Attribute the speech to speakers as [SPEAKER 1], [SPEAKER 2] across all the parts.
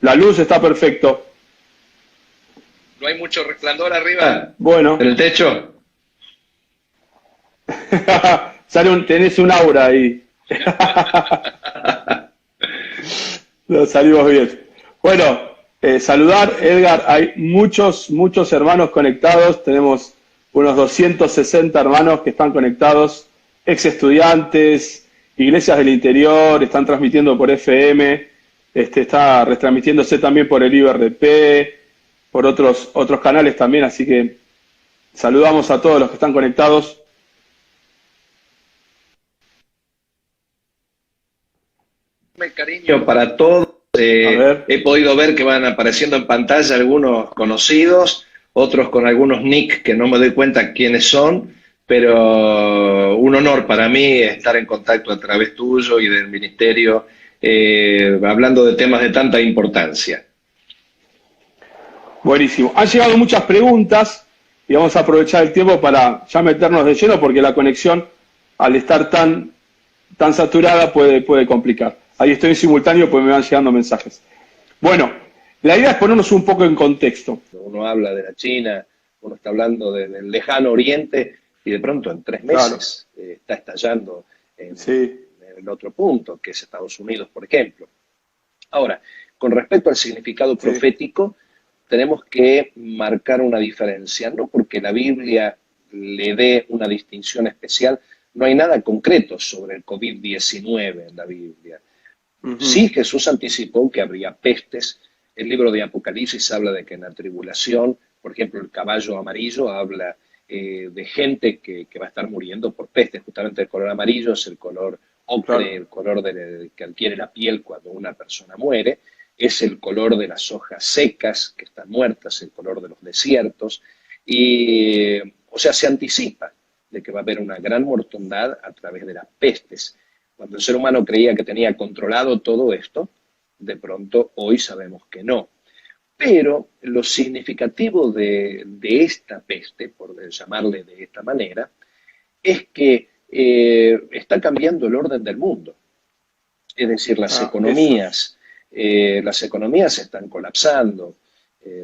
[SPEAKER 1] La luz está perfecto.
[SPEAKER 2] ¿No hay mucho resplandor arriba
[SPEAKER 1] Bueno,
[SPEAKER 2] en el techo?
[SPEAKER 1] tenés un aura ahí. Lo salimos bien. Bueno, saludar, Edgar, hay muchos hermanos conectados, tenemos unos 260 hermanos que están conectados, ex estudiantes, iglesias del interior, están transmitiendo por FM, está retransmitiéndose también por el IBRP, por otros canales también, así que saludamos a todos los que están conectados.
[SPEAKER 2] Cariño para todos. He podido ver que van apareciendo en pantalla algunos conocidos, otros con algunos nick que no me doy cuenta quiénes son, pero un honor para mí estar en contacto a través tuyo y del ministerio, hablando de temas de tanta importancia.
[SPEAKER 1] Buenísimo. Han llegado muchas preguntas y vamos a aprovechar el tiempo para ya meternos de lleno porque la conexión, al estar tan saturada, puede complicar. Ahí estoy en simultáneo, pues me van llegando mensajes. Bueno, la idea es ponernos un poco en contexto.
[SPEAKER 2] Uno habla de la China, uno está hablando del lejano oriente y de pronto en 3 meses está estallando en el otro punto, que es Estados Unidos, por ejemplo. Ahora, con respecto al significado profético, tenemos que marcar una diferencia, no porque la Biblia le dé una distinción especial, no hay nada concreto sobre el COVID-19 en la Biblia. Sí, Jesús anticipó que habría pestes. El libro de Apocalipsis habla de que en la tribulación, por ejemplo, el caballo amarillo habla de gente que va a estar muriendo por pestes. Justamente el color amarillo es el color ocre, el color que adquiere la piel cuando una persona muere. Es el color de las hojas secas que están muertas, el color de los desiertos. Y, o sea, se anticipa de que va a haber una gran mortandad a través de las pestes. Cuando el ser humano creía que tenía controlado todo esto, de pronto hoy sabemos que no. Pero lo significativo de esta peste, por llamarle de esta manera, es que está cambiando el orden del mundo. Es decir, las economías están colapsando,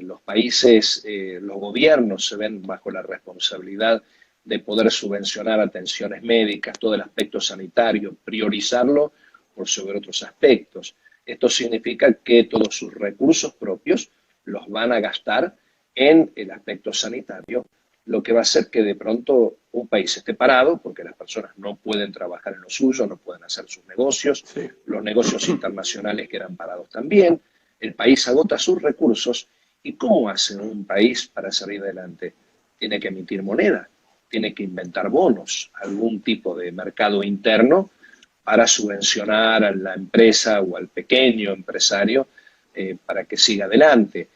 [SPEAKER 2] los países, los gobiernos se ven bajo la responsabilidad de poder subvencionar atenciones médicas, todo el aspecto sanitario, priorizarlo por sobre otros aspectos. Esto significa que todos sus recursos propios los van a gastar en el aspecto sanitario, lo que va a hacer que de pronto un país esté parado, porque las personas no pueden trabajar en lo suyo, no pueden hacer sus negocios, los negocios internacionales quedan parados también, el país agota sus recursos. ¿Y cómo hace un país para salir adelante? Tiene que emitir moneda, tiene que inventar bonos, algún tipo de mercado interno para subvencionar a la empresa o al pequeño empresario para que siga adelante.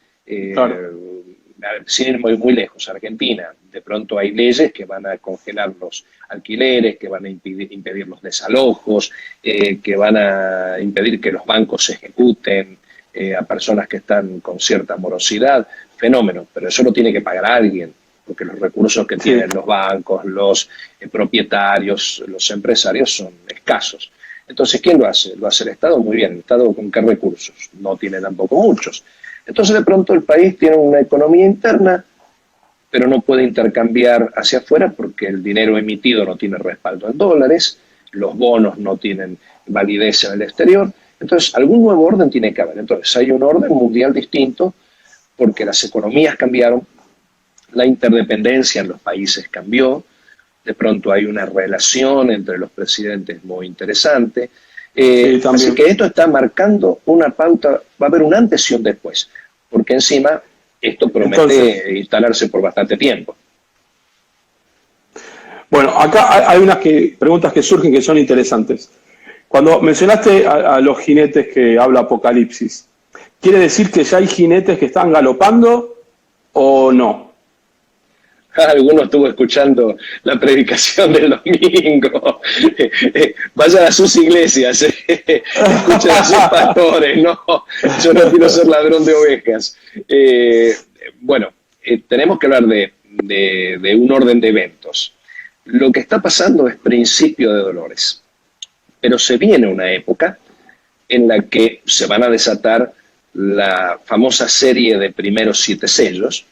[SPEAKER 2] Sin ir muy lejos, Argentina, de pronto hay leyes que van a congelar los alquileres, que van a impedir los desalojos, que van a impedir que los bancos ejecuten a personas que están con cierta morosidad. Fenómeno, pero eso lo tiene que pagar alguien, porque los recursos que tienen los bancos, los propietarios, los empresarios son escasos. Entonces, ¿quién lo hace? Lo hace el Estado. Muy bien, ¿el Estado con qué recursos? No tiene tampoco muchos. Entonces, de pronto, el país tiene una economía interna, pero no puede intercambiar hacia afuera porque el dinero emitido no tiene respaldo en dólares, los bonos no tienen validez en el exterior. Entonces, algún nuevo orden tiene que haber. Entonces, hay un orden mundial distinto porque las economías cambiaron, la interdependencia en los países cambió, de pronto hay una relación entre los presidentes muy interesante. Así que esto está marcando una pauta, va a haber un antes y un después, porque encima esto promete instalarse por bastante tiempo.
[SPEAKER 1] Bueno, acá hay unas preguntas que surgen que son interesantes. Cuando mencionaste a los jinetes que habla Apocalipsis, ¿quiere decir que ya hay jinetes que están galopando o no?
[SPEAKER 2] Alguno estuvo escuchando la predicación del domingo. Vayan a sus iglesias, escuchen a sus pastores. No, yo no quiero ser ladrón de ovejas. Bueno, tenemos que hablar de un orden de eventos. Lo que está pasando es principio de dolores, pero se viene una época en la que se van a desatar la famosa serie de primeros 7 sellos,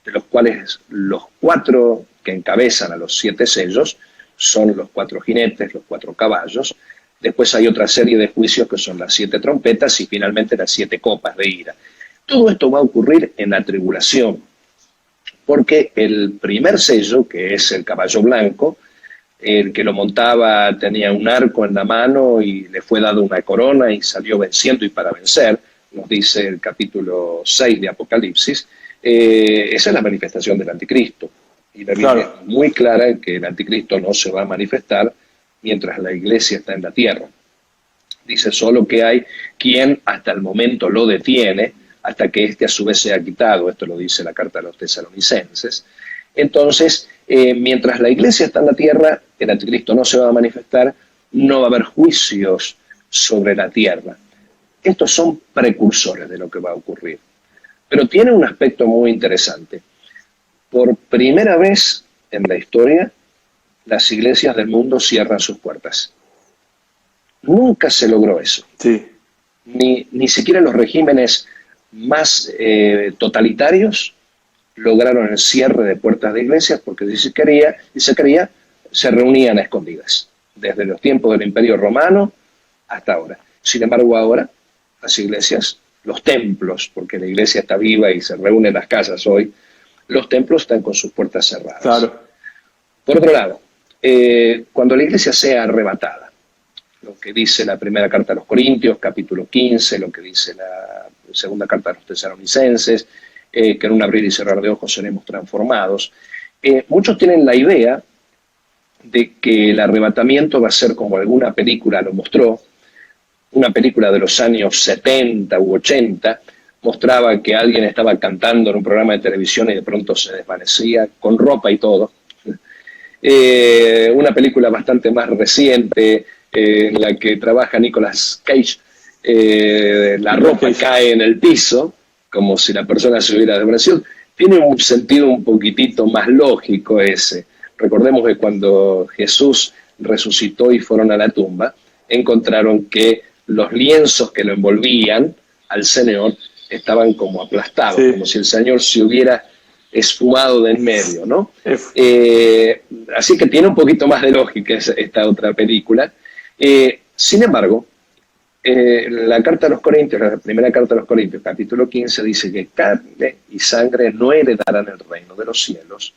[SPEAKER 2] de los cuales los 4 que encabezan a los 7 sellos son los 4 jinetes, los 4 caballos. Después hay otra serie de juicios que son las 7 trompetas y finalmente las 7 copas de ira. Todo esto va a ocurrir en la tribulación, porque el primer sello, que es el caballo blanco, el que lo montaba tenía un arco en la mano y le fue dado una corona y salió venciendo y para vencer, nos dice el capítulo 6 de Apocalipsis. Esa es la manifestación del anticristo. Y la Biblia es muy clara en que el anticristo no se va a manifestar mientras la iglesia está en la tierra. Dice solo que hay quien hasta el momento lo detiene, hasta que éste a su vez sea quitado. Esto lo dice la carta a los tesalonicenses. Entonces, mientras la iglesia está en la tierra, el anticristo no se va a manifestar, no va a haber juicios sobre la tierra. Estos son precursores de lo que va a ocurrir. Pero tiene un aspecto muy interesante. Por primera vez en la historia, las iglesias del mundo cierran sus puertas. Nunca se logró eso.
[SPEAKER 1] Sí.
[SPEAKER 2] Ni siquiera los regímenes más totalitarios lograron el cierre de puertas de iglesias, porque si se quería, se reunían a escondidas, desde los tiempos del Imperio Romano hasta ahora. Sin embargo, ahora las iglesias, los templos, porque la iglesia está viva y se reúne en las casas hoy, los templos están con sus puertas cerradas.
[SPEAKER 1] Claro.
[SPEAKER 2] Por otro lado, cuando la iglesia sea arrebatada, lo que dice la primera carta a los Corintios, capítulo 15, lo que dice la segunda carta a los tesalonicenses, que en un abrir y cerrar de ojos seremos transformados, muchos tienen la idea de que el arrebatamiento va a ser como alguna película lo mostró, una película de los años 70 u 80, mostraba que alguien estaba cantando en un programa de televisión y de pronto se desvanecía, con ropa y todo. Una película bastante más reciente, en la que trabaja Nicolas Cage, la ropa cae en el piso, como si la persona se hubiera desvanecido. Tiene un sentido un poquitito más lógico ese. Recordemos que cuando Jesús resucitó y fueron a la tumba, encontraron que los lienzos que lo envolvían al Señor estaban como aplastados, sí, como si el Señor se hubiera esfumado de en medio, ¿no? Así que tiene un poquito más de lógica esta otra película. Sin embargo, la carta a los Corintios, la primera carta a los Corintios, capítulo 15, dice que carne y sangre no heredarán el reino de los cielos.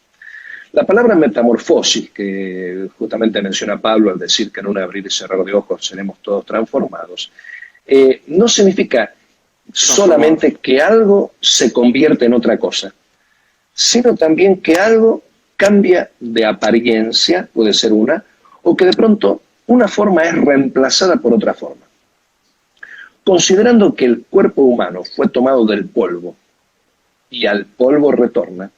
[SPEAKER 2] La palabra metamorfosis, que justamente menciona Pablo al decir que en un abrir y cerrar de ojos seremos todos transformados, no significa solamente que algo se convierte en otra cosa, sino también que algo cambia de apariencia, puede ser una, o que de pronto una forma es reemplazada por otra forma. Considerando que el cuerpo humano fue tomado del polvo y al polvo retorna,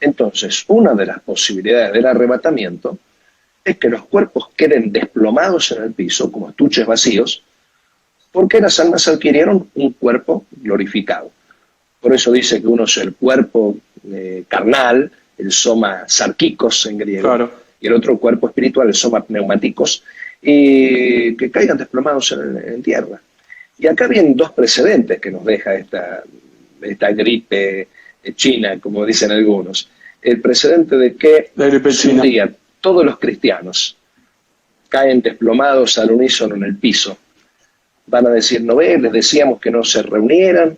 [SPEAKER 2] entonces una de las posibilidades del arrebatamiento es que los cuerpos queden desplomados en el piso como estuches vacíos, porque las almas adquirieron un cuerpo glorificado. Por eso dice que uno es el cuerpo carnal, el soma sarkikos en griego, claro, y el otro cuerpo espiritual, el soma pneumáticos, y que caigan desplomados en tierra. Y acá vienen dos precedentes que nos deja esta gripe china, como dicen algunos. El precedente de que un día todos los cristianos caen desplomados al unísono en el piso. Van a decir, no ves, les decíamos que no se reunieran,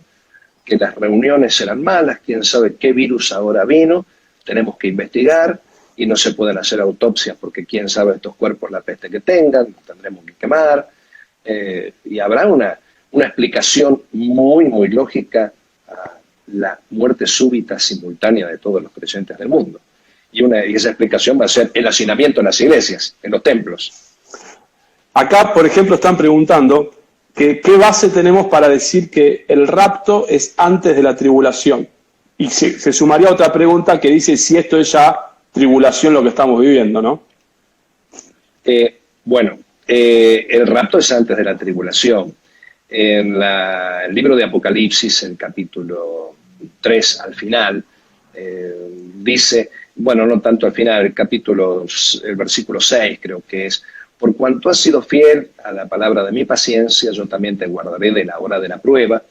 [SPEAKER 2] que las reuniones eran malas, quién sabe qué virus ahora vino, tenemos que investigar y no se pueden hacer autopsias porque quién sabe estos cuerpos la peste que tengan, tendremos que quemar, y habrá una explicación muy, muy lógica a la muerte súbita simultánea de todos los creyentes del mundo. Y esa explicación va a ser el hacinamiento en las iglesias, en los templos.
[SPEAKER 1] Acá, por ejemplo, están preguntando ¿qué base tenemos para decir que el rapto es antes de la tribulación? Y se sumaría otra pregunta que dice si esto es ya tribulación lo que estamos viviendo, ¿no?
[SPEAKER 2] El rapto es antes de la tribulación. En el libro de Apocalipsis, el capítulo 3 al final, dice, no tanto al final, el versículo 6 creo que es, por cuanto has sido fiel a la palabra de mi paciencia, yo también te guardaré de la hora de la prueba,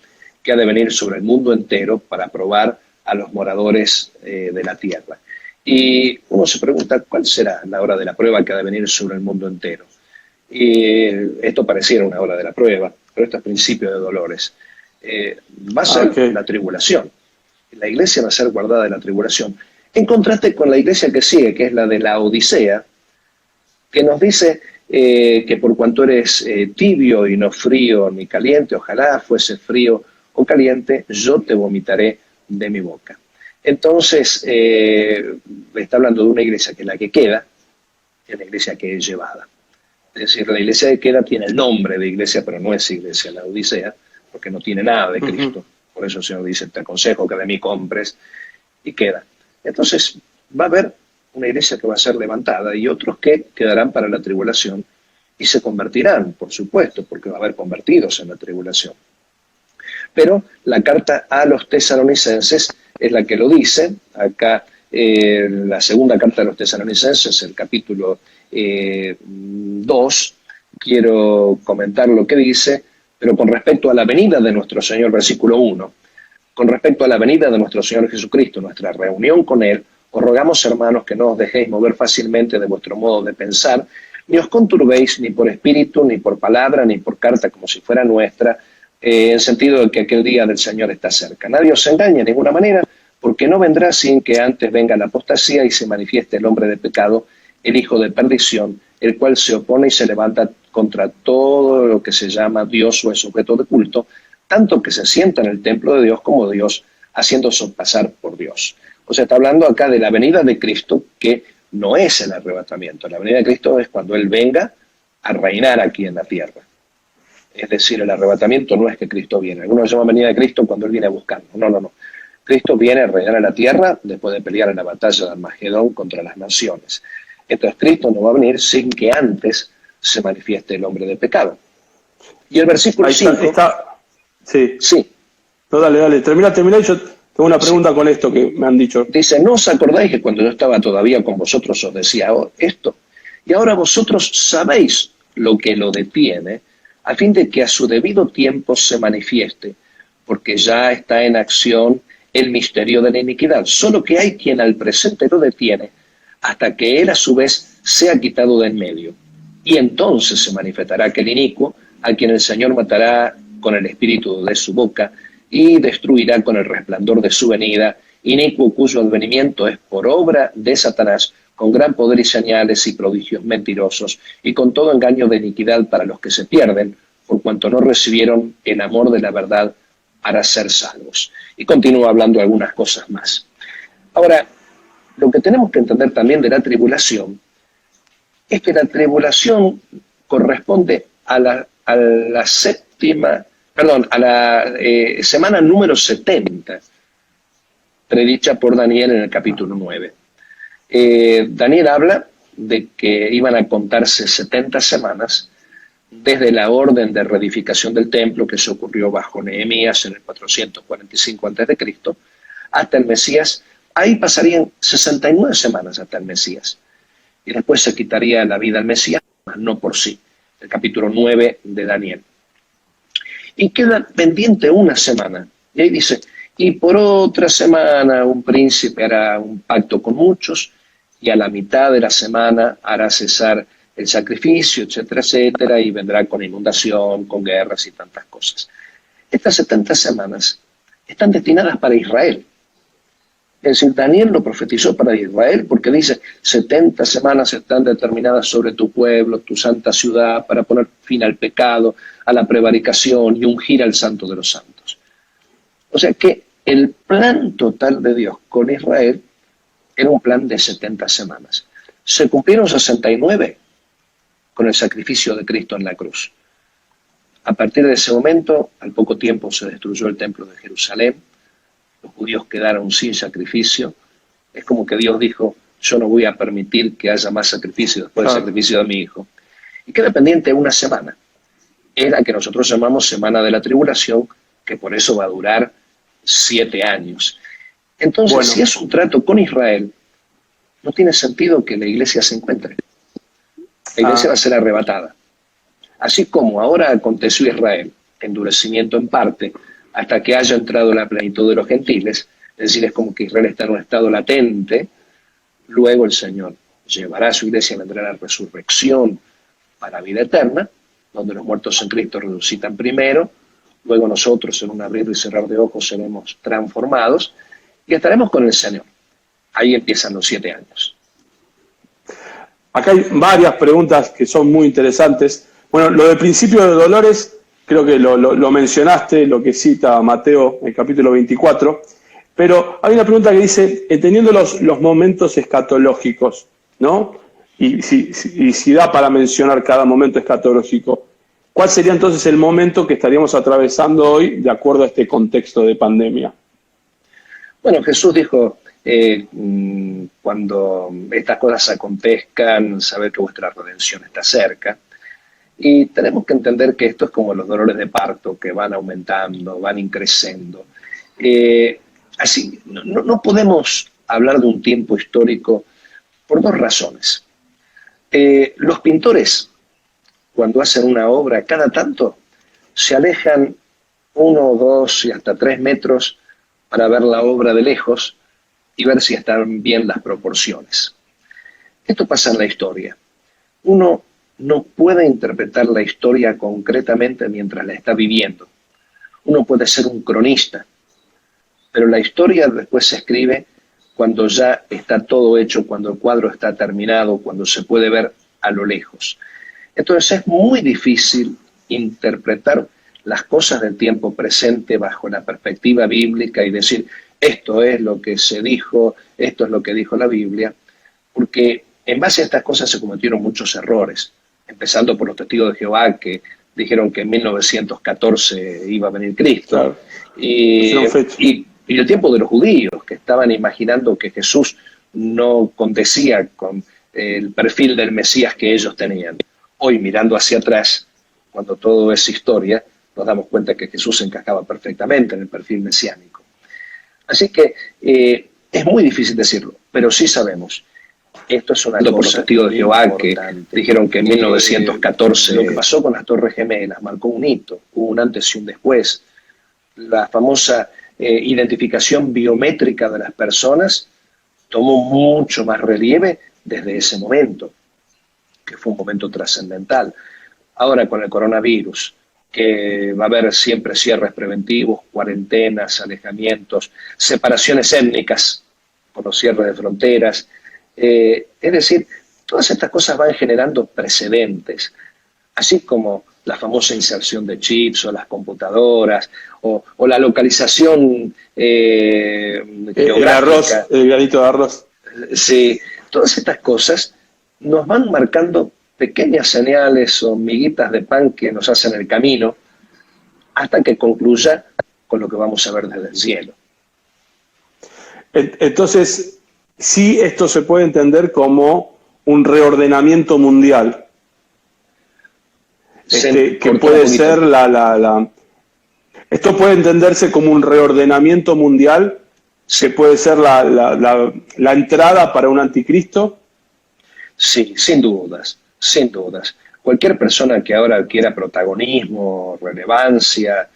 [SPEAKER 2] que ha de venir sobre el mundo entero para probar a los moradores de la tierra. Y uno se pregunta, ¿cuál será la hora de la prueba que ha de venir sobre el mundo entero? Y esto pareciera una hora de la prueba, pero esto es principio de dolores. Va a ser la tribulación. La iglesia va a ser guardada de la tribulación. En contraste con la iglesia que sigue, que es la de la Odisea, que nos dice que por cuanto eres tibio y no frío ni caliente, ojalá fuese frío o caliente, yo te vomitaré de mi boca. Entonces, está hablando de una iglesia que es la que queda, y una iglesia que es llevada. Es decir, la iglesia que queda tiene el nombre de iglesia, pero no es iglesia la Odisea, porque no tiene nada de Cristo. Por eso el Señor dice, te aconsejo que de mí compres, y queda. Entonces, va a haber una iglesia que va a ser levantada y otros que quedarán para la tribulación y se convertirán, por supuesto, porque va a haber convertidos en la tribulación. Pero la carta a los tesalonicenses es la que lo dice. Acá, la segunda carta de los tesalonicenses, el capítulo 2, quiero comentar lo que dice, pero con respecto a la venida de nuestro Señor, versículo 1, con respecto a la venida de nuestro Señor Jesucristo, nuestra reunión con Él, os rogamos, hermanos, que no os dejéis mover fácilmente de vuestro modo de pensar, ni os conturbéis ni por espíritu, ni por palabra, ni por carta como si fuera nuestra, en sentido de que aquel día del Señor está cerca. Nadie os engañe de ninguna manera, porque no vendrá sin que antes venga la apostasía y se manifieste el hombre de pecado, el hijo de perdición, el cual se opone y se levanta contra todo lo que se llama Dios o es objeto de culto, tanto que se sienta en el templo de Dios como Dios, haciéndose pasar por Dios. O sea, está hablando acá de la venida de Cristo, que no es el arrebatamiento. La venida de Cristo es cuando Él venga a reinar aquí en la tierra. Es decir, el arrebatamiento no es que Cristo viene. Algunos llaman venida de Cristo cuando Él viene a buscarnos. No, no, no. Cristo viene a reinar en la tierra después de pelear en la batalla de Armagedón contra las naciones. Entonces Cristo no va a venir sin que antes se manifieste el hombre de pecado. Y el versículo 5...
[SPEAKER 1] Sí.
[SPEAKER 2] Sí.
[SPEAKER 1] No, dale. Termina y yo tengo una pregunta con esto que me han dicho.
[SPEAKER 2] Dice, ¿no os acordáis que cuando yo estaba todavía con vosotros os decía esto? Y ahora vosotros sabéis lo que lo detiene, a fin de que a su debido tiempo se manifieste, porque ya está en acción el misterio de la iniquidad. Solo que hay quien al presente lo detiene, hasta que él a su vez sea quitado de en medio. Y entonces se manifestará aquel inicuo, a quien el Señor matará con el espíritu de su boca, y destruirá con el resplandor de su venida, inicuo cuyo advenimiento es por obra de Satanás, con gran poder y señales y prodigios mentirosos, y con todo engaño de iniquidad para los que se pierden, por cuanto no recibieron el amor de la verdad para ser salvos. Y continúa hablando algunas cosas más. Ahora, lo que tenemos que entender también de la tribulación es que la tribulación corresponde a la semana número 70, predicha por Daniel en el capítulo 9. Daniel habla de que iban a contarse 70 semanas desde la orden de reedificación del templo que se ocurrió bajo Nehemías en el 445 a.C. hasta el Mesías. Ahí pasarían 69 semanas hasta el Mesías. Y después se quitaría la vida al Mesías, no por sí. El capítulo 9 de Daniel. Y queda pendiente una semana. Y ahí dice, y por otra semana un príncipe hará un pacto con muchos, y a la mitad de la semana hará cesar el sacrificio, etcétera, etcétera, y vendrá con inundación, con guerras y tantas cosas. Estas 70 semanas están destinadas para Israel. Es decir, Daniel lo profetizó para Israel porque dice, 70 semanas están determinadas sobre tu pueblo, tu santa ciudad, para poner fin al pecado, a la prevaricación y ungir al santo de los santos. O sea que el plan total de Dios con Israel era un plan de 70 semanas. Se cumplieron 69 con el sacrificio de Cristo en la cruz. A partir de ese momento, al poco tiempo se destruyó el templo de Jerusalén, los judíos quedaron sin sacrificio. Es como que Dios dijo, yo no voy a permitir que haya más sacrificio después del sacrificio de mi hijo. Y queda pendiente una semana. Es la que nosotros llamamos Semana de la Tribulación, que por eso va a durar 7 años. Entonces, si es un trato con Israel, no tiene sentido que la iglesia se encuentre. La iglesia va a ser arrebatada. Así como ahora aconteció Israel, endurecimiento en parte, hasta que haya entrado la plenitud de los gentiles. Es decir, es como que Israel está en un estado latente. Luego el Señor llevará a su iglesia, vendrá la resurrección para vida eterna, donde los muertos en Cristo resucitan primero, luego nosotros en un abrir y cerrar de ojos seremos transformados y estaremos con el Señor. Ahí empiezan los 7 años.
[SPEAKER 1] Acá hay varias preguntas que son muy interesantes. Bueno, lo del principio de dolores, creo que lo mencionaste, lo que cita Mateo en el capítulo 24, pero hay una pregunta que dice, entendiendo los momentos escatológicos, ¿no? Y si da para mencionar cada momento escatológico, ¿cuál sería entonces el momento que estaríamos atravesando hoy de acuerdo a este contexto de pandemia?
[SPEAKER 2] Bueno, Jesús dijo, cuando estas cosas acontezcan, saber que vuestra redención está cerca. Y tenemos que entender que esto es como los dolores de parto, que van aumentando, van increciendo. Así, no podemos hablar de un tiempo histórico por 2 razones. Los pintores, cuando hacen una obra, cada tanto se alejan 1, 2 y hasta 3 metros para ver la obra de lejos y ver si están bien las proporciones. Esto pasa en la historia. Uno no puede interpretar la historia concretamente mientras la está viviendo. Uno puede ser un cronista, pero la historia después se escribe cuando ya está todo hecho, cuando el cuadro está terminado, cuando se puede ver a lo lejos. Entonces es muy difícil interpretar las cosas del tiempo presente bajo la perspectiva bíblica y decir, esto es lo que se dijo, esto es lo que dijo la Biblia, porque en base a estas cosas se cometieron muchos errores, empezando por los testigos de Jehová que dijeron que en 1914 iba a venir Cristo. Claro. Y el tiempo de los judíos, que estaban imaginando que Jesús no condecía con el perfil del Mesías que ellos tenían. Hoy, mirando hacia atrás, cuando todo es historia, nos damos cuenta que Jesús encajaba perfectamente en el perfil mesiánico. Así que es muy difícil decirlo, pero sí sabemos. Esto es una cosa. Por los testigos de Jehová que dijeron que en 1914 lo que pasó con las Torres Gemelas marcó un hito, hubo un antes y un después. La famosa identificación biométrica de las personas tomó mucho más relieve desde ese momento, que fue un momento trascendental. Ahora con el coronavirus, que va a haber siempre cierres preventivos, cuarentenas, alejamientos, separaciones étnicas por los cierres de fronteras. Es decir, todas estas cosas van generando precedentes, así como la famosa inserción de chips o las computadoras o la localización geográfica.
[SPEAKER 1] El granito de arroz.
[SPEAKER 2] Sí, todas estas cosas nos van marcando pequeñas señales o miguitas de pan que nos hacen el camino hasta que concluya con lo que vamos a ver desde el cielo.
[SPEAKER 1] Entonces, sí, esto se puede entender como un reordenamiento mundial. Que puede ser Esto puede entenderse como un reordenamiento mundial, que puede ser la entrada para un anticristo.
[SPEAKER 2] Sí, sin dudas, sin dudas. Cualquier persona que ahora adquiera protagonismo, relevancia,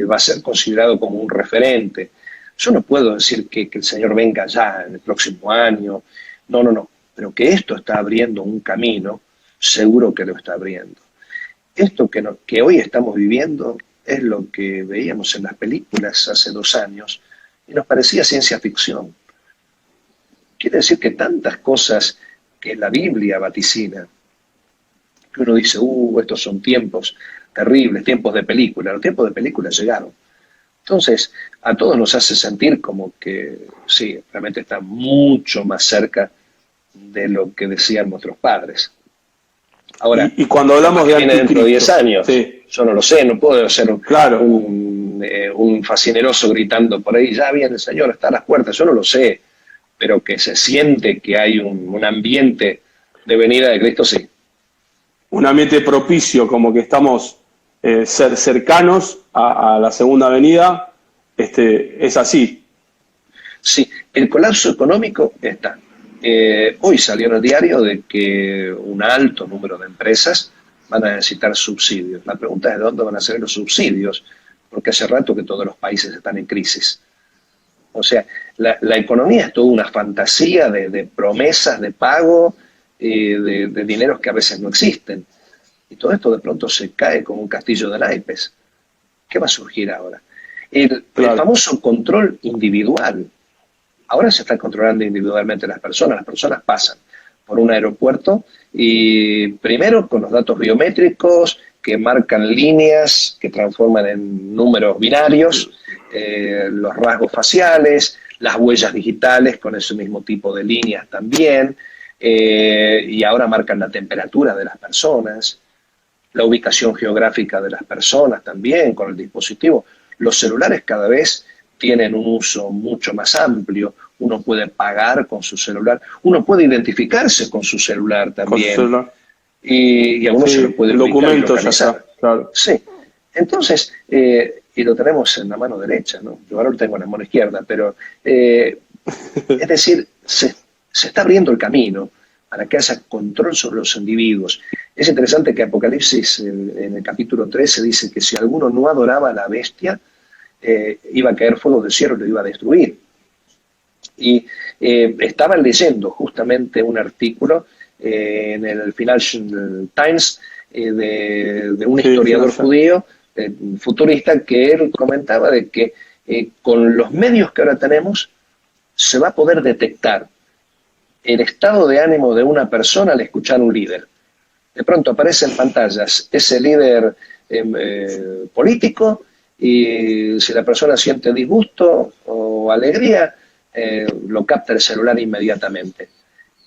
[SPEAKER 2] va a ser considerado como un referente. Yo no puedo decir que el Señor venga ya en el próximo año, no, pero que esto está abriendo un camino, seguro que lo está abriendo. Esto que hoy estamos viviendo es lo que veíamos en las películas hace 2 años y nos parecía ciencia ficción. Quiere decir que tantas cosas que la Biblia vaticina, que uno dice, estos son tiempos terribles, tiempos de película. Los tiempos de película llegaron. Entonces, a todos nos hace sentir como que, sí, realmente está mucho más cerca de lo que decían nuestros padres. Ahora,
[SPEAKER 1] y cuando hablamos de
[SPEAKER 2] anticristo, dentro de 10 años,
[SPEAKER 1] sí.
[SPEAKER 2] Yo no lo sé, no puedo ser
[SPEAKER 1] claro.
[SPEAKER 2] un fascineroso gritando por ahí, ya viene el Señor, está a las puertas, yo no lo sé, pero que se siente que hay un ambiente de venida de Cristo, sí.
[SPEAKER 1] Un ambiente propicio, como que estamos cercanos a la segunda venida, es así.
[SPEAKER 2] Sí, el colapso económico está. Hoy salió en el diario de que un alto número de empresas van a necesitar subsidios. La pregunta es de dónde van a salir los subsidios porque hace rato que todos los países están en crisis. O sea, la economía es toda una fantasía de promesas, de pago, de dineros que a veces no existen. Y todo esto de pronto se cae como un castillo de naipes. ¿Qué va a surgir ahora? El famoso control individual. Ahora se está controlando individualmente las personas pasan por un aeropuerto y primero con los datos biométricos que marcan líneas, que transforman en números binarios, los rasgos faciales, las huellas digitales con ese mismo tipo de líneas también, y ahora marcan la temperatura de las personas, la ubicación geográfica de las personas también con el dispositivo. Los celulares cada vez tienen un uso mucho más amplio. Uno puede pagar con su celular, uno puede identificarse con su celular también. Con su celular. Y a uno se lo puede
[SPEAKER 1] documentos ya está, claro.
[SPEAKER 2] Sí. Entonces, y lo tenemos en la mano derecha, ¿no? Yo ahora lo tengo en la mano izquierda, pero es decir, se está abriendo el camino para que haya control sobre los individuos. Es interesante que Apocalipsis, en el capítulo 13, dice que si alguno no adoraba a la bestia, iba a caer fuego del cielo y lo iba a destruir. Y estaba leyendo justamente un artículo en el Financial Times de un historiador judío, futurista, que él comentaba de que con los medios que ahora tenemos se va a poder detectar el estado de ánimo de una persona al escuchar un líder. De pronto aparece en pantallas ese líder político, y si la persona siente disgusto o alegría, lo capta el celular inmediatamente.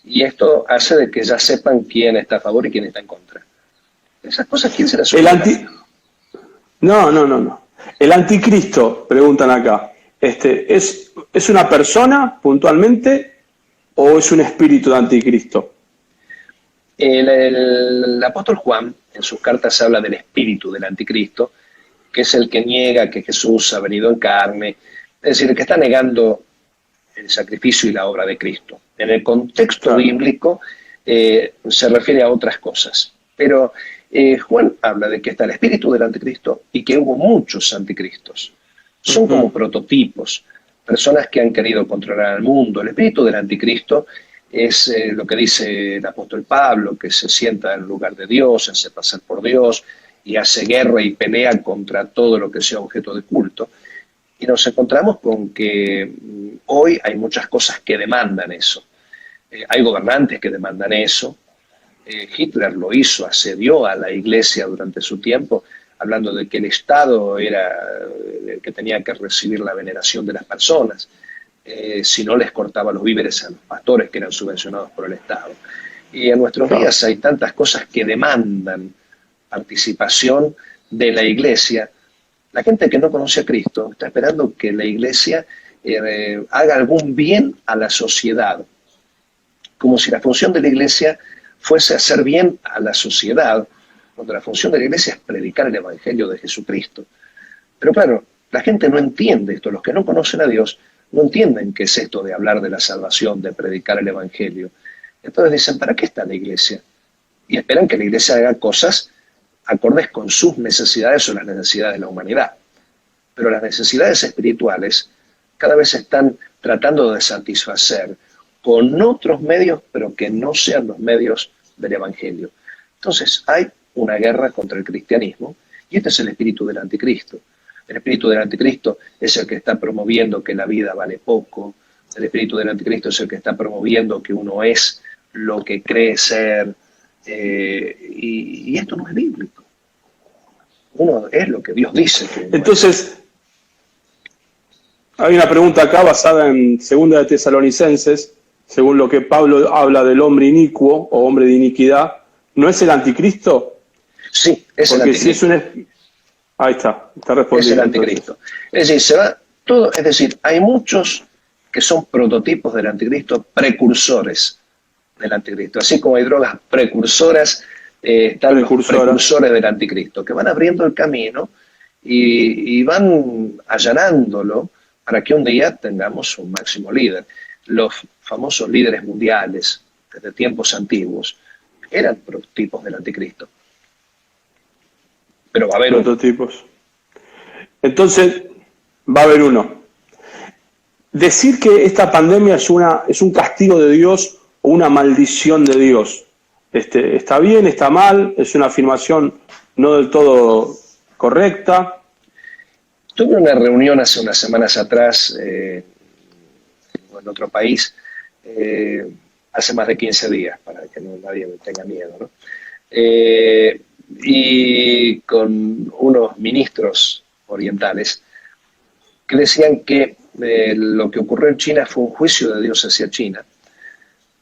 [SPEAKER 2] Y esto hace de que ya sepan quién está a favor y quién está en contra. Esas cosas, ¿quién se las suele?
[SPEAKER 1] No. El anticristo, preguntan acá, ¿es una persona puntualmente o es un espíritu de anticristo?
[SPEAKER 2] El apóstol Juan, en sus cartas, habla del espíritu del anticristo, que es el que niega que Jesús ha venido en carne, es decir, el que está negando el sacrificio y la obra de Cristo. En el contexto bíblico se refiere a otras cosas, pero Juan habla de que está el espíritu del anticristo y que hubo muchos anticristos. Son como prototipos, personas que han querido controlar al mundo. El espíritu del anticristo es lo que dice el apóstol Pablo, que se sienta en lugar de Dios, se hace pasar por Dios y hace guerra y pelea contra todo lo que sea objeto de culto. Y nos encontramos con que hoy hay muchas cosas que demandan eso. Hay gobernantes que demandan eso. Hitler lo hizo, asedió a la iglesia durante su tiempo, hablando de que el Estado era el que tenía que recibir la veneración de las personas. Si no, les cortaba los víveres a los pastores que eran subvencionados por el Estado. Y en nuestros días hay tantas cosas que demandan participación de la iglesia. La gente que no conoce a Cristo está esperando que la iglesia haga algún bien a la sociedad, como si la función de la iglesia fuese hacer bien a la sociedad, cuando la función de la iglesia es predicar el evangelio de Jesucristo. Pero claro, la gente no entiende esto, los que no conocen a Dios no entienden qué es esto de hablar de la salvación, de predicar el evangelio. Entonces dicen, ¿para qué está la iglesia? Y esperan que la iglesia haga cosas acordes con sus necesidades o las necesidades de la humanidad. Pero las necesidades espirituales cada vez se están tratando de satisfacer con otros medios, pero que no sean los medios del Evangelio. Entonces hay una guerra contra el cristianismo, y este es el espíritu del anticristo. El espíritu del anticristo es el que está promoviendo que la vida vale poco. El espíritu del anticristo es el que está promoviendo que uno es lo que cree ser. Y esto no es bíblico. Uno es lo que Dios dice que uno
[SPEAKER 1] Entonces, hay una pregunta acá basada en 2 de Tesalonicenses, según lo que Pablo habla del hombre inicuo o hombre de iniquidad. ¿No es el anticristo?
[SPEAKER 2] Sí, es el anticristo.
[SPEAKER 1] Si es ahí está respondiendo.
[SPEAKER 2] Es el anticristo. Es decir, se va todo, es decir, hay muchos que son prototipos del anticristo, precursores del anticristo. Así como hay drogas precursoras, están los precursores del anticristo, que van abriendo el camino y van allanándolo para que un día tengamos un máximo líder. Los famosos líderes mundiales, desde tiempos antiguos, eran prototipos del anticristo. Pero va a haber
[SPEAKER 1] prototipos. Entonces, va a haber uno. Decir que esta pandemia es un castigo de Dios o una maldición de Dios, ¿está bien, está mal? ¿Es una afirmación no del todo correcta?
[SPEAKER 2] Tuve una reunión hace unas semanas atrás en otro país, hace más de 15 días, para que nadie me tenga miedo, ¿no? Y con unos ministros orientales que decían que lo que ocurrió en China fue un juicio de Dios hacia China,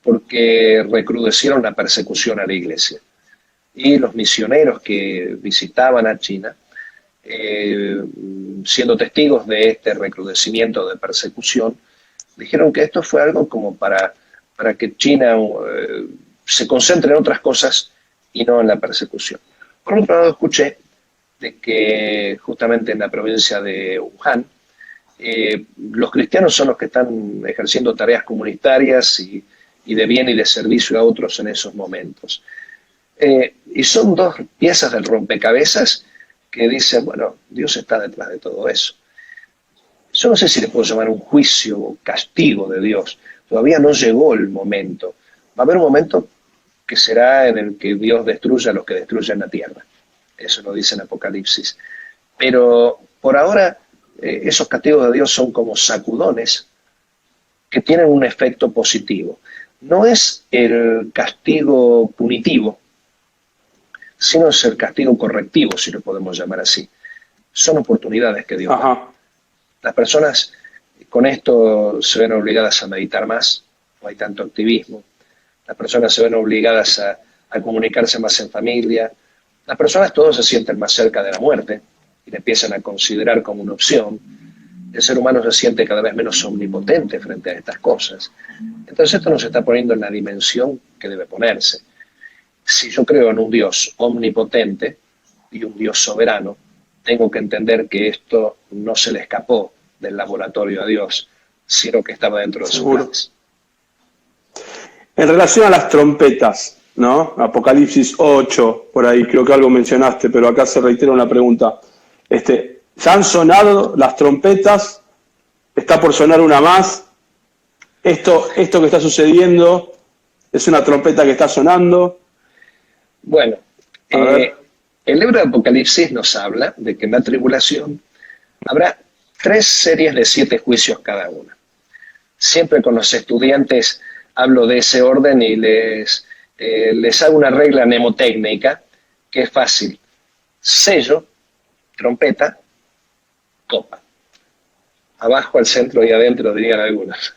[SPEAKER 2] porque recrudecieron la persecución a la iglesia. Y los misioneros que visitaban a China, siendo testigos de este recrudecimiento de persecución, dijeron que esto fue algo como para que China se concentre en otras cosas y no en la persecución. Por otro lado, escuché de que justamente en la provincia de Wuhan, los cristianos son los que están ejerciendo tareas comunitarias y de bien y de servicio a otros en esos momentos. Y son dos piezas del rompecabezas que dicen, bueno, Dios está detrás de todo eso. Yo no sé si le puedo llamar un juicio o castigo de Dios. Todavía no llegó el momento. Va a haber un momento que será en el que Dios destruya a los que destruyen la tierra. Eso lo dice en Apocalipsis. Pero por ahora, esos castigos de Dios son como sacudones que tienen un efecto positivo. No es el castigo punitivo, sino es el castigo correctivo, si lo podemos llamar así. Son oportunidades que Dios da. Las personas con esto se ven obligadas a meditar más, no hay tanto activismo. Las personas se ven obligadas a comunicarse más en familia. Las personas todos se sienten más cerca de la muerte y la empiezan a considerar como una opción. El ser humano se siente cada vez menos omnipotente frente a estas cosas. Entonces esto nos está poniendo en la dimensión que debe ponerse. Si yo creo en un Dios omnipotente y un Dios soberano, tengo que entender que esto no se le escapó del laboratorio a Dios, sino que estaba dentro de sus planes.
[SPEAKER 1] En relación a las trompetas, ¿no? Apocalipsis 8, por ahí creo que algo mencionaste, pero acá se reitera una pregunta. ¿Ya han sonado las trompetas? ¿Está por sonar una más? ¿Esto que está sucediendo es una trompeta que está sonando?
[SPEAKER 2] Bueno, el libro de Apocalipsis nos habla de que en la tribulación habrá 3 series de 7 juicios cada una. Siempre con los estudiantes hablo de ese orden y les hago una regla mnemotécnica que es fácil. Sello, trompeta, copa. Abajo, al centro y adentro, dirían algunos.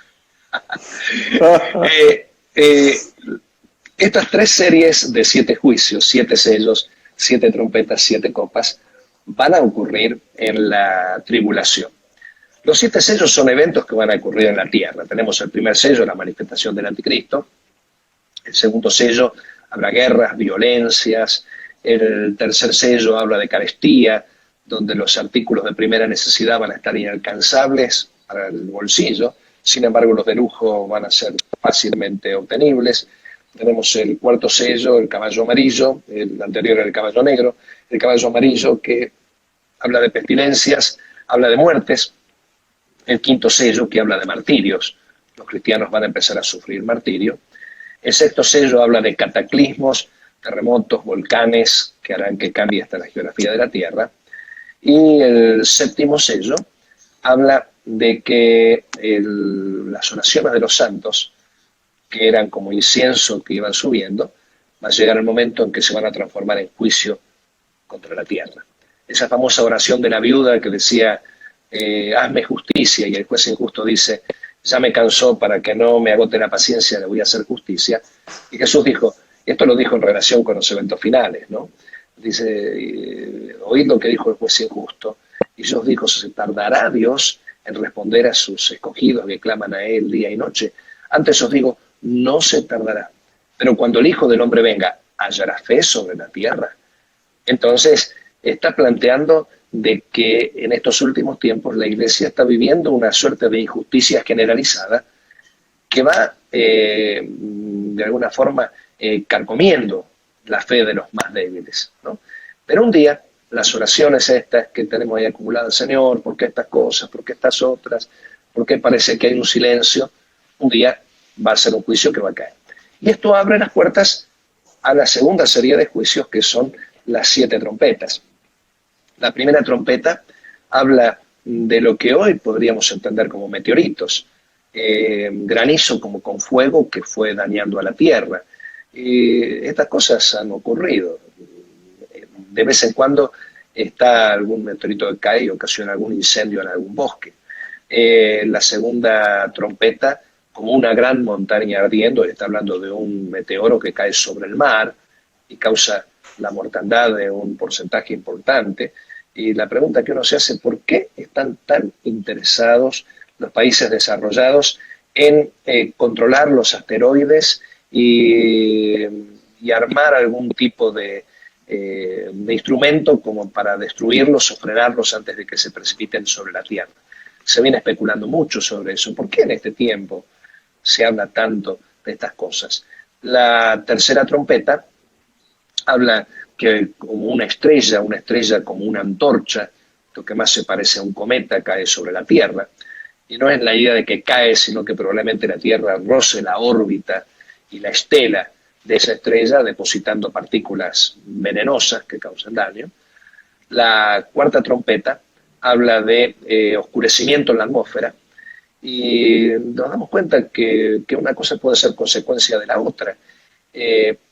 [SPEAKER 2] Estas 3 series de 7 juicios, 7 sellos, 7 trompetas, 7 copas, van a ocurrir en la tribulación. Los 7 sellos son eventos que van a ocurrir en la tierra. Tenemos el primer sello, la manifestación del anticristo. El segundo sello, habrá guerras, violencias. El tercer sello habla de carestía, donde los artículos de primera necesidad van a estar inalcanzables para el bolsillo. Sin embargo, los de lujo van a ser fácilmente obtenibles. Tenemos el cuarto sello, el caballo amarillo, el anterior era el caballo negro, el caballo amarillo que habla de pestilencias, habla de muertes. El quinto sello que habla de martirios, los cristianos van a empezar a sufrir martirio. El sexto sello habla de cataclismos, terremotos, volcanes, que harán que cambie hasta la geografía de la Tierra. Y el séptimo sello habla de que las oraciones de los santos, que eran como incienso que iban subiendo, va a llegar el momento en que se van a transformar en juicio contra la tierra. Esa famosa oración de la viuda que decía, hazme justicia, y el juez injusto dice, ya me cansó, para que no me agote la paciencia, le voy a hacer justicia. Y Jesús dijo, esto lo dijo en relación con los eventos finales, ¿no? Dice, oíd lo que dijo el juez injusto. Y Dios dijo, se tardará Dios en responder a sus escogidos que claman a Él día y noche. Antes os digo, no se tardará. Pero cuando el Hijo del Hombre venga, ¿hallará fe sobre la tierra? Entonces, está planteando de que en estos últimos tiempos la Iglesia está viviendo una suerte de injusticia generalizada que va, de alguna forma, carcomiendo la fe de los más débiles, ¿no? Pero un día las oraciones estas que tenemos ahí acumuladas, Señor, ¿por qué estas cosas? ¿Por qué estas otras? ¿Por qué parece que hay un silencio? Un día va a ser un juicio que va a caer. Y esto abre las puertas a la segunda serie de juicios, que son las 7 trompetas. La primera trompeta habla de lo que hoy podríamos entender como meteoritos, granizo como con fuego que fue dañando a la Tierra. Y estas cosas han ocurrido. De vez en cuando está algún meteorito que cae y ocasiona algún incendio en algún bosque. La segunda trompeta, como una gran montaña ardiendo, está hablando de un meteoro que cae sobre el mar y causa la mortandad de un porcentaje importante. Y la pregunta que uno se hace, ¿por qué están tan interesados los países desarrollados en controlar los asteroides y armar algún tipo de instrumento como para destruirlos o frenarlos antes de que se precipiten sobre la Tierra? Se viene especulando mucho sobre eso. ¿Por qué en este tiempo se habla tanto de estas cosas? La tercera trompeta habla que como una estrella como una antorcha, lo que más se parece a un cometa, cae sobre la Tierra. Y no es la idea de que cae, sino que probablemente la Tierra roce la órbita y la estela de esa estrella, depositando partículas venenosas que causan daño. La cuarta trompeta habla de oscurecimiento en la atmósfera, y nos damos cuenta que una cosa puede ser consecuencia de la otra.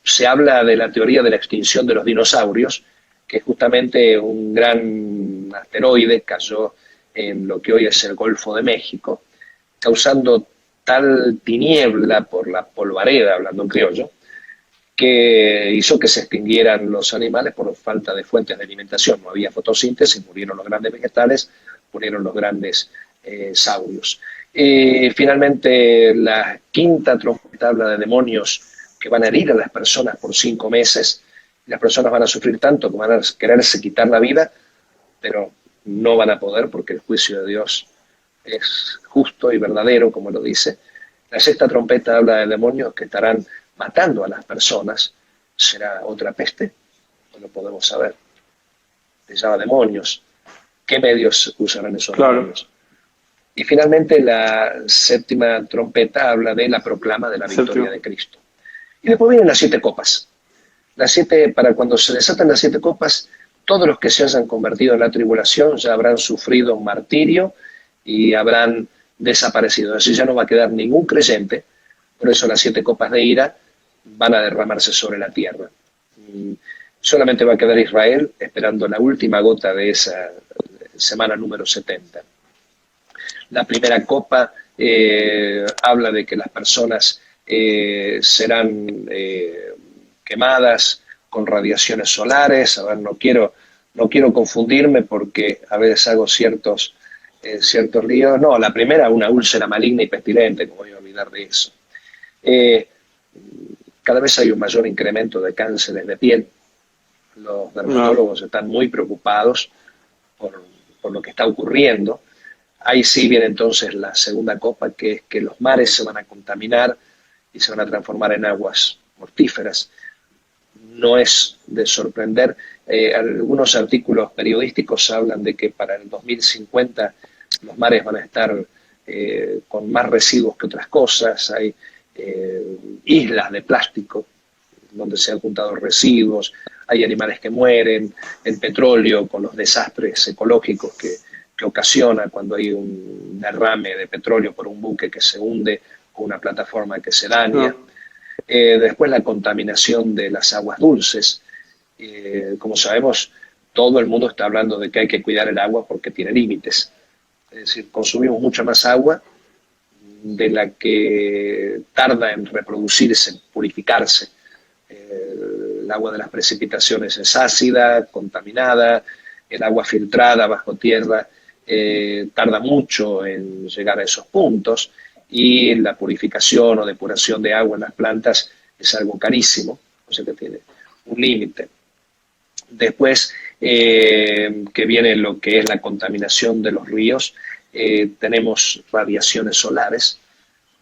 [SPEAKER 2] Se habla de la teoría de la extinción de los dinosaurios, que justamente un gran asteroide cayó en lo que hoy es el Golfo de México, causando tal tiniebla por la polvareda, hablando en criollo, que hizo que se extinguieran los animales por falta de fuentes de alimentación. No había fotosíntesis, murieron los grandes vegetales, murieron los grandes saurios. Finalmente, la quinta trompeta habla de demonios que van a herir a las personas por 5 meses. Las personas van a sufrir tanto que van a quererse quitar la vida, pero no van a poder porque el juicio de Dios es justo y verdadero, como lo dice. La sexta trompeta habla de demonios que estarán matando a las personas. ¿Será otra peste? No lo podemos saber. Se llama demonios. ¿Qué medios usarán esos demonios? Y finalmente la séptima trompeta habla de la proclama de la victoria de Cristo. Y después vienen las 7 copas. Las 7, para cuando se desatan las 7 copas, todos los que se hayan convertido en la tribulación ya habrán sufrido un martirio y habrán desaparecido. Así ya no va a quedar ningún creyente. Por eso las 7 copas de ira van a derramarse sobre la tierra. Solamente va a quedar Israel esperando la última gota de esa semana número 70. La primera copa habla de que las personas serán quemadas con radiaciones solares. A ver, no quiero confundirme porque a veces hago ciertos líos. No, la primera, una úlcera maligna y pestilente, como voy a olvidar de eso. Cada vez hay un mayor incremento de cánceres de piel. Los dermatólogos están muy preocupados por lo que está ocurriendo. Ahí sí viene entonces la segunda copa, que es que los mares se van a contaminar y se van a transformar en aguas mortíferas. No es de sorprender. Algunos artículos periodísticos hablan de que para el 2050 los mares van a estar con más residuos que otras cosas. Hay islas de plástico donde se han juntado residuos, hay animales que mueren, el petróleo con los desastres ecológicos que ocasiona cuando hay un derrame de petróleo por un buque que se hunde o una plataforma que se daña. Después la contaminación de las aguas dulces. Como sabemos, todo el mundo está hablando de que hay que cuidar el agua porque tiene límites. Es decir, consumimos mucha más agua de la que tarda en reproducirse, purificarse. El agua de las precipitaciones es ácida, contaminada, el agua filtrada bajo tierra tarda mucho en llegar a esos puntos, y la purificación o depuración de agua en las plantas es algo carísimo, o sea que tiene un límite. Después que viene lo que es la contaminación de los ríos, tenemos radiaciones solares,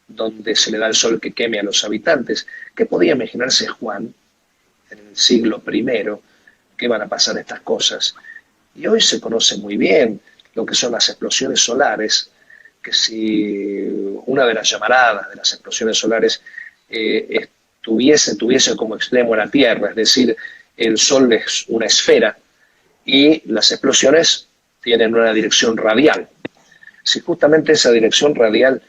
[SPEAKER 2] donde se le da el sol que queme a los habitantes. ¿Qué podía imaginarse Juan en el siglo I que van a pasar estas cosas. Y hoy se conoce muy bien lo que son las explosiones solares, que si una de las llamaradas de las explosiones solares tuviese como extremo la Tierra, es decir, el Sol es una esfera y las explosiones tienen una dirección radial. Si justamente esa dirección radial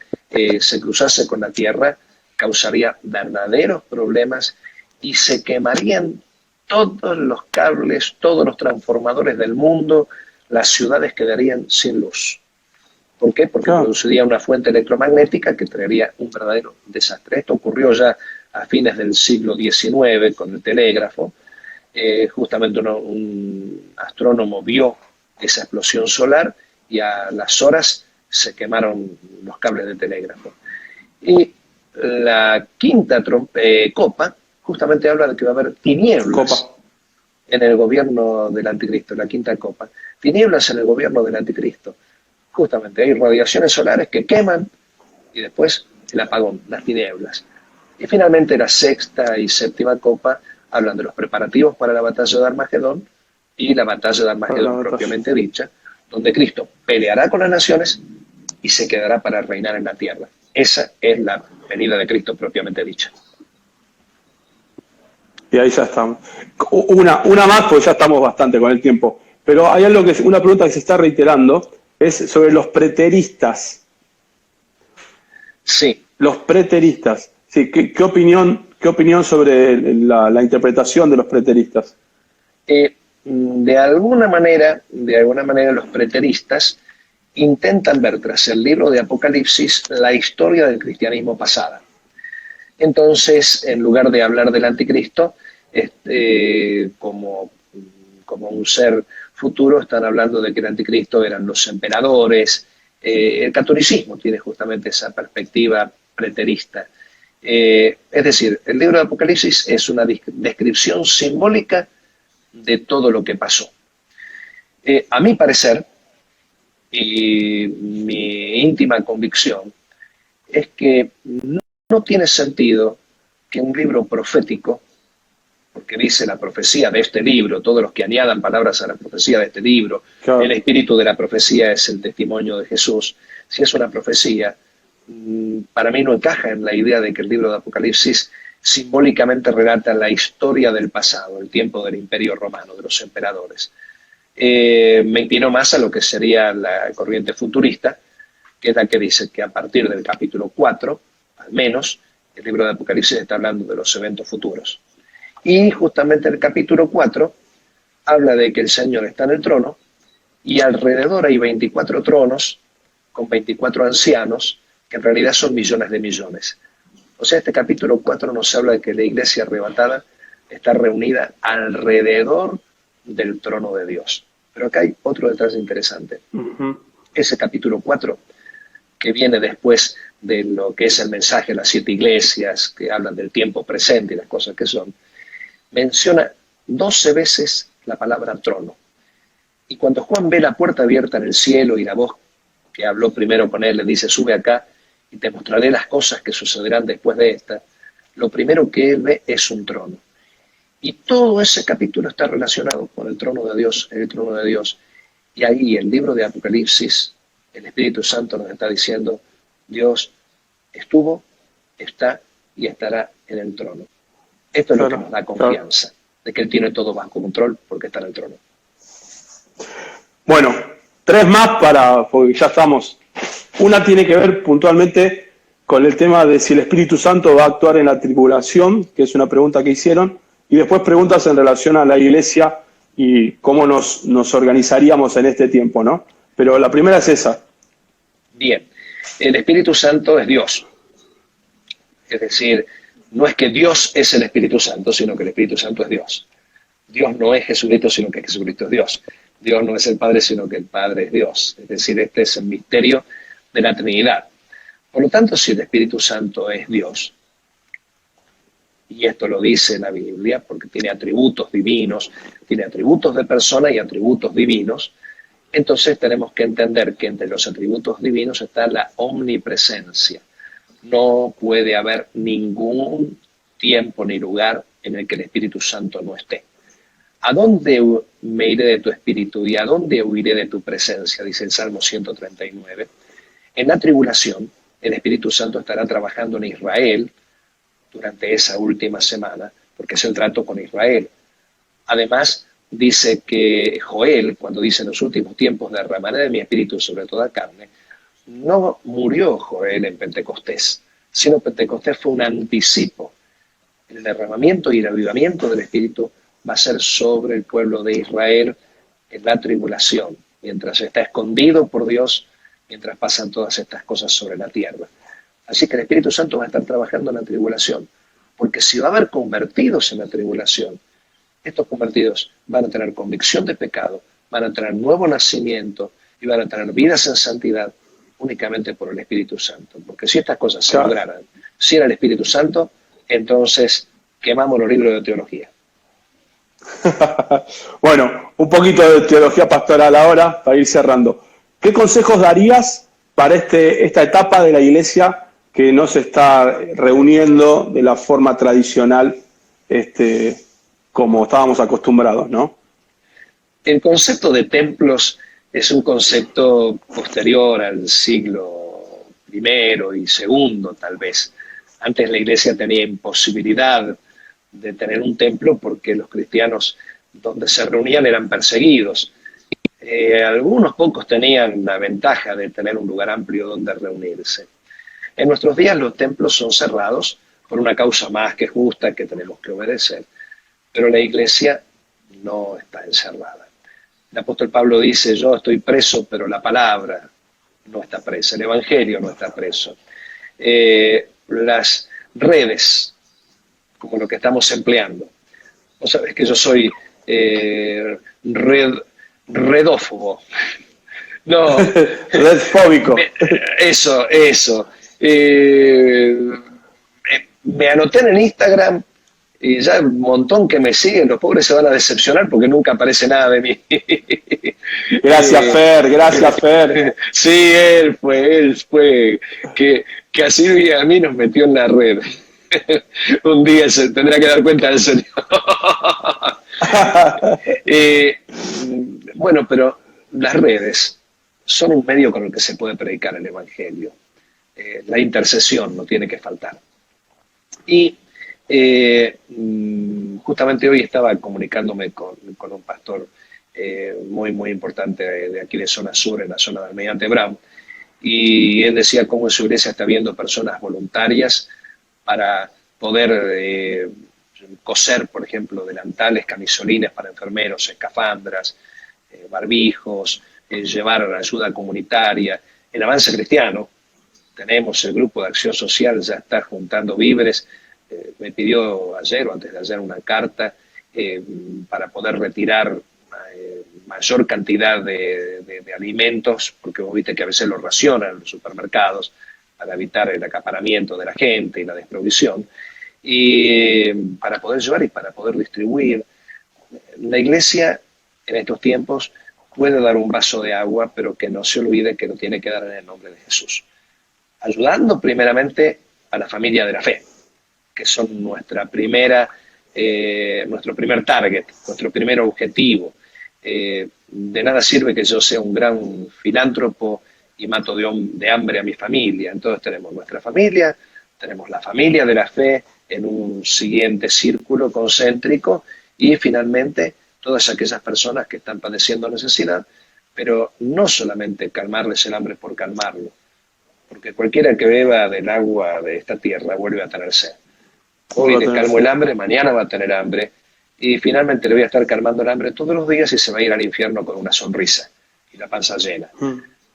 [SPEAKER 2] se cruzase con la Tierra, causaría verdaderos problemas y se quemarían todos los cables, todos los transformadores del mundo, las ciudades quedarían sin luz. ¿Por qué? Porque produciría una fuente electromagnética que traería un verdadero desastre. Esto ocurrió ya a fines del siglo XIX con el telégrafo. Justamente un astrónomo vio esa explosión solar y a las horas se quemaron los cables de telégrafo. Y la quinta copa justamente habla de que va a haber tinieblas en el gobierno del anticristo, la quinta copa. Tinieblas en el gobierno del anticristo. Justamente hay radiaciones solares que queman y después el apagón, las tinieblas. Y finalmente la sexta y séptima copa hablan de los preparativos para la batalla de Armagedón y la batalla de Armagedón propiamente dicha, donde Cristo peleará con las naciones y se quedará para reinar en la tierra. Esa es la venida de Cristo propiamente dicha.
[SPEAKER 1] Y ahí ya estamos. Una más, pues ya estamos bastante con el tiempo. Pero hay algo una pregunta que se está reiterando, es sobre los preteristas.
[SPEAKER 2] Sí.
[SPEAKER 1] Los preteristas. Sí, ¿qué opinión sobre la interpretación de los preteristas?
[SPEAKER 2] De alguna manera los preteristas intentan ver tras el libro de Apocalipsis la historia del cristianismo pasada. Entonces, en lugar de hablar del anticristo como un ser futuro, están hablando de que el anticristo eran los emperadores. El catolicismo tiene justamente esa perspectiva preterista. Es decir, el libro de Apocalipsis es una descripción simbólica de todo lo que pasó. A mi parecer, y mi íntima convicción, es que no tiene sentido que un libro profético, porque dice la profecía de este libro, todos los que añadan palabras a la profecía de este libro, claro, el espíritu de la profecía es el testimonio de Jesús. Si es una profecía, para mí no encaja en la idea de que el libro de Apocalipsis simbólicamente relata la historia del pasado, el tiempo del Imperio Romano, de los emperadores. Me inclino más a lo que sería la corriente futurista, que es la que dice que a partir del capítulo 4, al menos, el libro de Apocalipsis está hablando de los eventos futuros. Y justamente el capítulo 4 habla de que el Señor está en el trono y alrededor hay 24 tronos con 24 ancianos, que en realidad son millones de millones. O sea, este capítulo 4 nos habla de que la iglesia arrebatada está reunida alrededor del trono de Dios. Pero acá hay otro detalle interesante. Ese capítulo 4, que viene después de lo que es el mensaje de las 7 iglesias, que hablan del tiempo presente y las cosas que son, menciona 12 veces la palabra trono. Y cuando Juan ve la puerta abierta en el cielo y la voz que habló primero con él le dice, sube acá y te mostraré las cosas que sucederán después de esta, lo primero que él ve es un trono. Y todo ese capítulo está relacionado con el trono de Dios, el trono de Dios. Y ahí el libro de Apocalipsis, el Espíritu Santo nos está diciendo, Dios estuvo, está y estará en el trono. Esto es lo que nos da confianza, de que Él tiene todo bajo control porque está en el trono.
[SPEAKER 1] Bueno, 3 más porque ya estamos. Una tiene que ver puntualmente con el tema de si el Espíritu Santo va a actuar en la tribulación, que es una pregunta que hicieron, y después preguntas en relación a la iglesia y cómo nos organizaríamos en este tiempo, ¿no? Pero la primera es esa.
[SPEAKER 2] Bien, el Espíritu Santo es Dios. Es decir, no es que Dios es el Espíritu Santo, sino que el Espíritu Santo es Dios. Dios no es Jesucristo, sino que Jesucristo es Dios. Dios no es el Padre, sino que el Padre es Dios. Es decir, este es el misterio de la Trinidad. Por lo tanto, si el Espíritu Santo es Dios, y esto lo dice la Biblia, porque tiene atributos divinos, tiene atributos de persona y atributos divinos, entonces tenemos que entender que entre los atributos divinos está la omnipresencia. No puede haber ningún tiempo ni lugar en el que el Espíritu Santo no esté. ¿A dónde me iré de tu espíritu y a dónde huiré de tu presencia? Dice el Salmo 139. En la tribulación, el Espíritu Santo estará trabajando en Israel durante esa última semana, porque es el trato con Israel. Además, dice que Joel, cuando dice en los últimos tiempos derramaré de mi espíritu sobre toda carne, no murió Joel en Pentecostés, sino Pentecostés fue un anticipo. El derramamiento y el avivamiento del Espíritu va a ser sobre el pueblo de Israel en la tribulación, mientras está escondido por Dios, mientras pasan todas estas cosas sobre la tierra. Así que el Espíritu Santo va a estar trabajando en la tribulación, porque si va a haber convertidos en la tribulación, estos convertidos van a tener convicción de pecado, van a tener nuevo nacimiento y van a tener vidas en santidad únicamente por el Espíritu Santo. Porque si estas cosas se lograran sin el Espíritu Santo, entonces quemamos los libros de teología.
[SPEAKER 1] Bueno, un poquito de teología pastoral ahora, para ir cerrando. ¿Qué consejos darías para esta etapa de la Iglesia que no se está reuniendo de la forma tradicional, como estábamos acostumbrados, ¿no?
[SPEAKER 2] El concepto de templos es un concepto posterior al siglo I y II, tal vez. Antes la Iglesia tenía imposibilidad de tener un templo porque los cristianos donde se reunían eran perseguidos. Algunos pocos tenían la ventaja de tener un lugar amplio donde reunirse. En nuestros días los templos son cerrados por una causa más que justa que tenemos que obedecer, pero la Iglesia no está encerrada. El apóstol Pablo dice, yo estoy preso, pero la palabra no está presa, el Evangelio no está preso. Las redes, como lo que estamos empleando. Vos sabés que yo soy redófobo. No.
[SPEAKER 1] Redfóbico.
[SPEAKER 2] Eso. Me anoté en el Instagram y ya un montón que me siguen, los pobres se van a decepcionar porque nunca aparece nada de mí.
[SPEAKER 1] Gracias, Fer.
[SPEAKER 2] Sí, él fue que a Silvia y a mí nos metió en la red. Un día se tendrá que dar cuenta del Señor. Bueno, pero las redes son un medio con el que se puede predicar el Evangelio. La intercesión no tiene que faltar. Y justamente hoy estaba comunicándome con un pastor muy importante de aquí de zona sur, en la zona de Almirante Brown, y él decía cómo en su iglesia está viendo personas voluntarias para poder coser, por ejemplo, delantales, camisolines para enfermeros, escafandras, barbijos, llevar ayuda comunitaria. En Avance Cristiano tenemos el grupo de acción social, ya está juntando víveres. Me pidió ayer o antes de ayer una carta para poder retirar mayor cantidad de alimentos, porque vos viste que a veces los racionan en los supermercados para evitar el acaparamiento de la gente y la desprovisión, y para poder llevar y para poder distribuir. La Iglesia en estos tiempos puede dar un vaso de agua, pero que no se olvide que lo tiene que dar en el nombre de Jesús, ayudando primeramente a la familia de la fe, que son nuestro primer target, nuestro primer objetivo. De nada sirve que yo sea un gran filántropo y mato de hambre a mi familia. Entonces tenemos nuestra familia, tenemos la familia de la fe en un siguiente círculo concéntrico y finalmente todas aquellas personas que están padeciendo necesidad, pero no solamente calmarles el hambre por calmarlo, porque cualquiera que beba del agua de esta tierra vuelve a tener sed. Hoy le calmo el hambre, mañana va a tener hambre, y finalmente le voy a estar calmando el hambre todos los días y se va a ir al infierno con una sonrisa y la panza llena.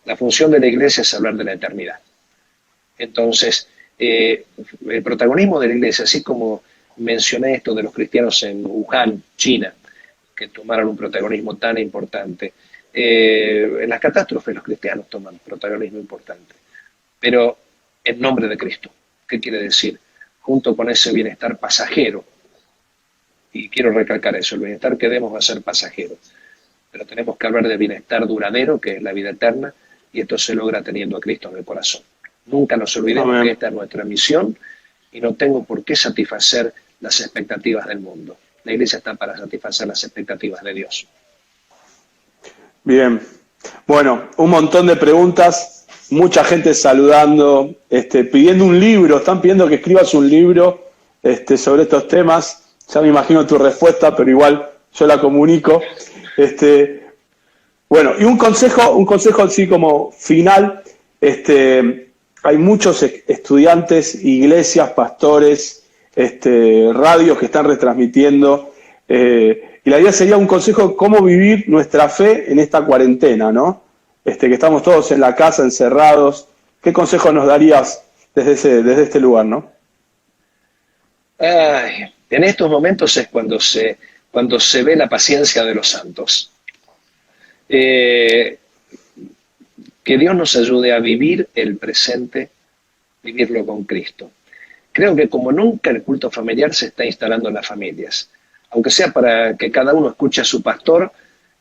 [SPEAKER 2] La función de la Iglesia es hablar de la eternidad. Entonces, el protagonismo de la Iglesia, así como mencioné esto de los cristianos en Wuhan, China, que tomaron un protagonismo tan importante, en las catástrofes los cristianos toman protagonismo importante, pero en nombre de Cristo. ¿Qué quiere decir? Junto con ese bienestar pasajero, y quiero recalcar eso, el bienestar que demos va a ser pasajero, pero tenemos que hablar de bienestar duradero, que es la vida eterna, y esto se logra teniendo a Cristo en el corazón. Nunca nos olvidemos que esta es nuestra misión y no tengo por qué satisfacer las expectativas del mundo. La iglesia está para satisfacer las expectativas de Dios.
[SPEAKER 1] Bien. Bueno, un montón de preguntas, mucha gente saludando, pidiendo un libro, están pidiendo que escribas un libro sobre estos temas. Ya me imagino tu respuesta, pero igual yo la comunico. Bueno, y un consejo así como final. Hay muchos estudiantes, iglesias, pastores, radios que están retransmitiendo. Y la idea sería un consejo de cómo vivir nuestra fe en esta cuarentena, ¿no? Que estamos todos en la casa, encerrados. ¿Qué consejo nos darías desde este lugar, no?
[SPEAKER 2] Ay, en estos momentos es cuando se ve la paciencia de los santos. Que Dios nos ayude a vivir el presente, vivirlo con Cristo. Creo que como nunca el culto familiar se está instalando en las familias, aunque sea para que cada uno escuche a su pastor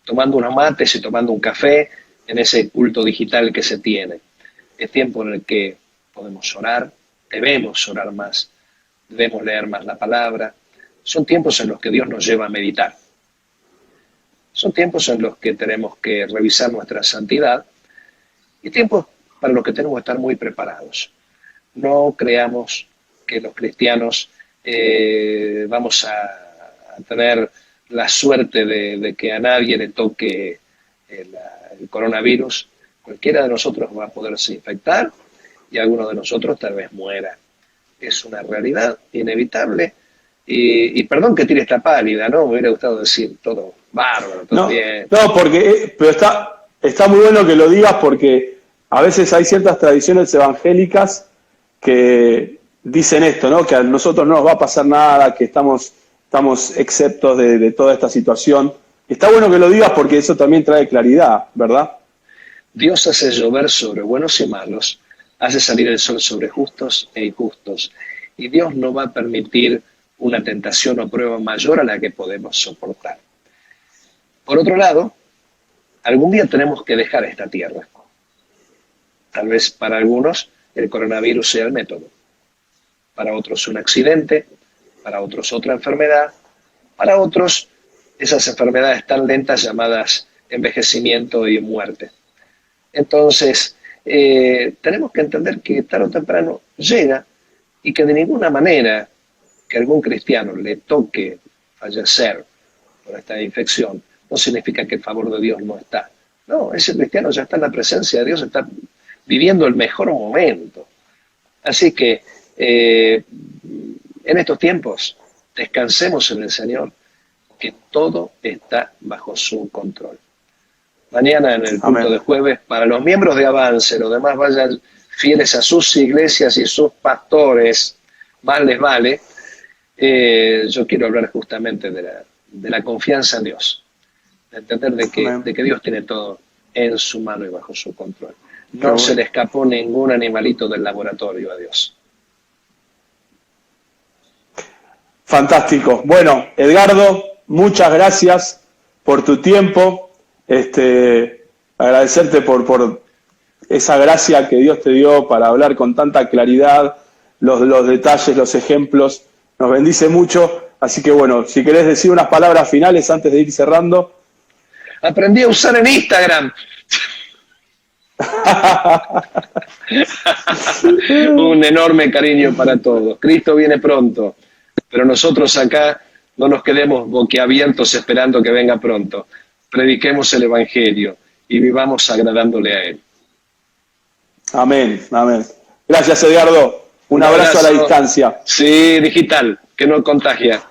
[SPEAKER 2] tomando unos mates y tomando un café en ese culto digital que se tiene. Es tiempo en el que podemos orar, debemos orar más, debemos leer más la palabra. Son tiempos en los que Dios nos lleva a meditar. Son tiempos en los que tenemos que revisar nuestra santidad y tiempos para los que tenemos que estar muy preparados. No creamos que los cristianos vamos a tener la suerte de que a nadie le toque el coronavirus. Cualquiera de nosotros va a poderse infectar y alguno de nosotros tal vez muera. Es una realidad inevitable. Y perdón que tire esta pálida, ¿no? Me hubiera gustado decir todo bárbaro, todo bien.
[SPEAKER 1] No, pero está muy bueno que lo digas, porque a veces hay ciertas tradiciones evangélicas que dicen esto, ¿no? Que a nosotros no nos va a pasar nada, que estamos exceptos de toda esta situación. Está bueno que lo digas porque eso también trae claridad, ¿verdad?
[SPEAKER 2] Dios hace llover sobre buenos y malos, hace salir el sol sobre justos e injustos, y Dios no va a permitir una tentación o prueba mayor a la que podemos soportar. Por otro lado, algún día tenemos que dejar esta tierra. Tal vez para algunos el coronavirus sea el método, para otros un accidente, para otros otra enfermedad, para otros esas enfermedades tan lentas llamadas envejecimiento y muerte. Entonces, tenemos que entender que tarde o temprano llega y que de ninguna manera que algún cristiano le toque fallecer por esta infección no significa que el favor de Dios no está. No, ese cristiano ya está en la presencia de Dios, está viviendo el mejor momento. Así que en estos tiempos descansemos en el Señor, que todo está bajo su control. Mañana en el culto de jueves, para los miembros de Avance, los demás vayan fieles a sus iglesias y sus pastores, más les vale. Yo quiero hablar justamente de la confianza en Dios, de entender de que Dios tiene todo en su mano y bajo su control. No se le escapó ningún animalito del laboratorio a Dios.
[SPEAKER 1] Fantástico. Bueno, Edgardo, muchas gracias por tu tiempo. Agradecerte por esa gracia que Dios te dio para hablar con tanta claridad, los detalles, los ejemplos. Nos bendice mucho. Así que bueno, si querés decir unas palabras finales antes de ir cerrando.
[SPEAKER 2] Aprendí a usar en Instagram. Un enorme cariño para todos. Cristo viene pronto, pero nosotros acá no nos quedemos boquiabiertos esperando que venga pronto. Prediquemos el Evangelio y vivamos agradándole a Él.
[SPEAKER 1] Amén, amén. Gracias, Edgardo. Un abrazo a la distancia.
[SPEAKER 2] Sí, digital, que no contagia.